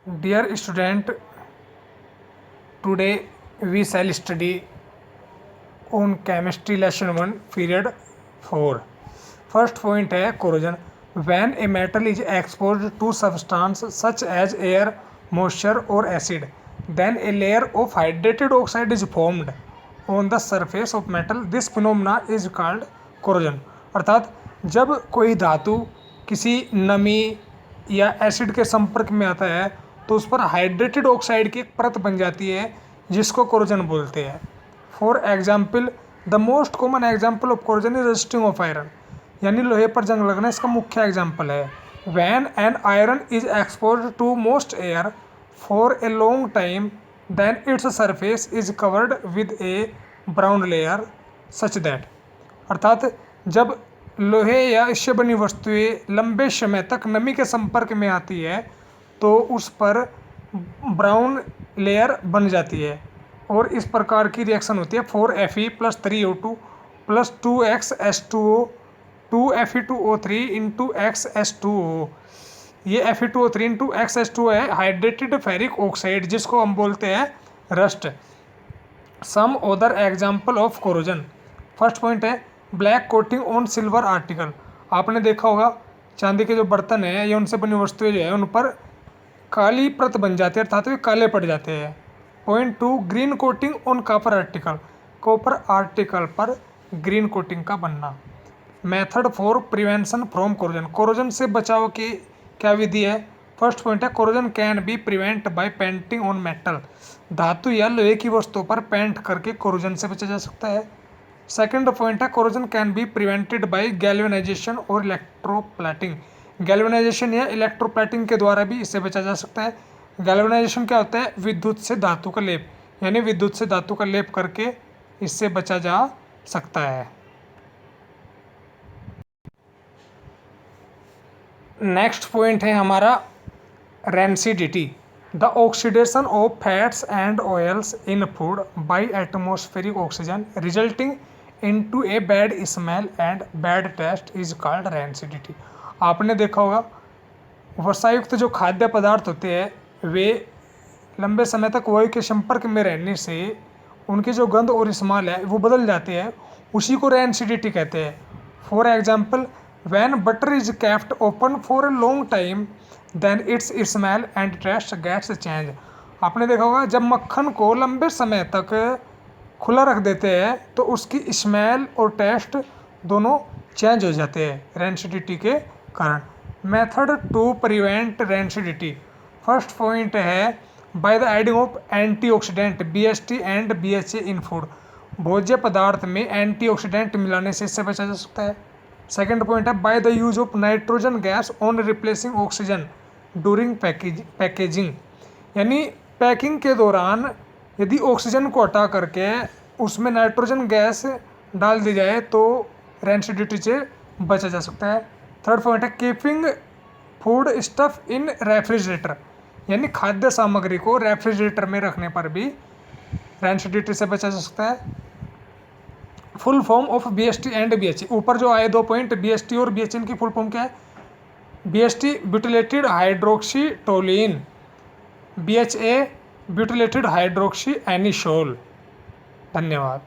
Dear student, today we shall study on chemistry lesson 1 period 4. First point है corrosion. When a metal is exposed to substance such as air, moisture or acid, then a layer of hydrated oxide is formed on the surface of metal. This phenomena is called corrosion. अर्थात जब कोई धातु किसी नमी या acid के संपर्क में आता है तो उस पर हाइड्रेटेड ऑक्साइड की एक परत बन जाती है जिसको कोरोजन बोलते हैं. For example, the most common example of corrosion is rusting of iron, यानी लोहे पर जंग लगना इसका मुख्य एग्जाम्पल है. When an iron is expose to moist air for a long time then its surface is covered with a brown layer such that. अर्थात जब लोहे या इससे बनी वस्तुएं लंबे समय तक नमी के संपर्क में आती है तो उस पर ब्राउन लेयर बन जाती है और इस प्रकार की रिएक्शन होती है. 4Fe + 3O2 + 2XS2O 2Fe2O3 into XS2O. ये Fe2O3 इंटू XS2O है हाइड्रेटेड फेरिक ऑक्साइड जिसको हम बोलते हैं rust. Some other example of corrosion. First point है black coating on silver article. आपने देखा होगा चांदी के जो बर्तन है या उनसे बनी वस्तुएं जो है उन पर काली परत बन जाती है अर्थात वे काले पड़ जाते हैं. Point 2 green coating on copper article. Copper article पर ग्रीन कोटिंग का बनना. Method for prevention from corrosion. Corrosion से बचाव की क्या विधि है. फर्स्ट पॉइंट है corrosion can be prevent by painting on metal. धातु या लोहे की वस्तुओं पर पेंट करके कोरोजन से बचा जा सकता है. सेकंड पॉइंट है corrosion can be prevented by galvanisation और इलेक्ट्रोप्लेटिंग. गैल्वेनाइजेशन या इलेक्ट्रोप्लेटिंग के द्वारा भी इससे बचा जा सकता है. गैल्वेनाइजेशन क्या होता है, विद्युत से धातु का लेप, यानी विद्युत से धातु का लेप करके इससे बचा जा सकता है. नेक्स्ट पॉइंट है हमारा rancidity. The oxidation of fats and oils in food by atmospheric oxygen resulting into a bad smell and bad taste is called rancidity. आपने देखा होगा वसायुक्त जो खाद्य पदार्थ होते हैं वे लंबे समय तक वायु के संपर्क में रहने से उनकी जो गंध और स्मेल है वो बदल जाते हैं, उसी को रेंसिडिटी कहते हैं. For example, when butter is kept open for a long time then its smell and taste gets change. आपने देखा होगा जब मक्खन को लंबे समय तक खुला रख देते हैं तो उसकी स्मेल और टेस्ट दोनों चेंज हो जाते हैं रेंसिडिटी के कारण. Method to prevent rancidity. First point है by the adding of antioxidant BHT and BHA in food. भोज्य पदार्थ में एंटीऑक्सीडेंट मिलाने से इससे बचा जा सकता है. सेकेंड पॉइंट है by the use of nitrogen gas on replacing oxygen during packaging. यानी पैकिंग के दौरान यदि ऑक्सीजन को हटा करके उसमें नाइट्रोजन गैस डाल दी जाए तो रेंसिडिटी से बचा जा सकता है. थर्ड पॉइंट है keeping food stuff in refrigerator. यानी खाद्य सामग्री को रेफ्रिजरेटर में रखने पर भी रेंसिडिटी से बचा जा सकता है. Full form of BHT and BHA. ऊपर जो आए 2 पॉइंट BHT और BHA इनकी फुल फॉर्म क्या है. BHT butylated hydroxy toluene, BHA butylated hydroxy anisole. धन्यवाद.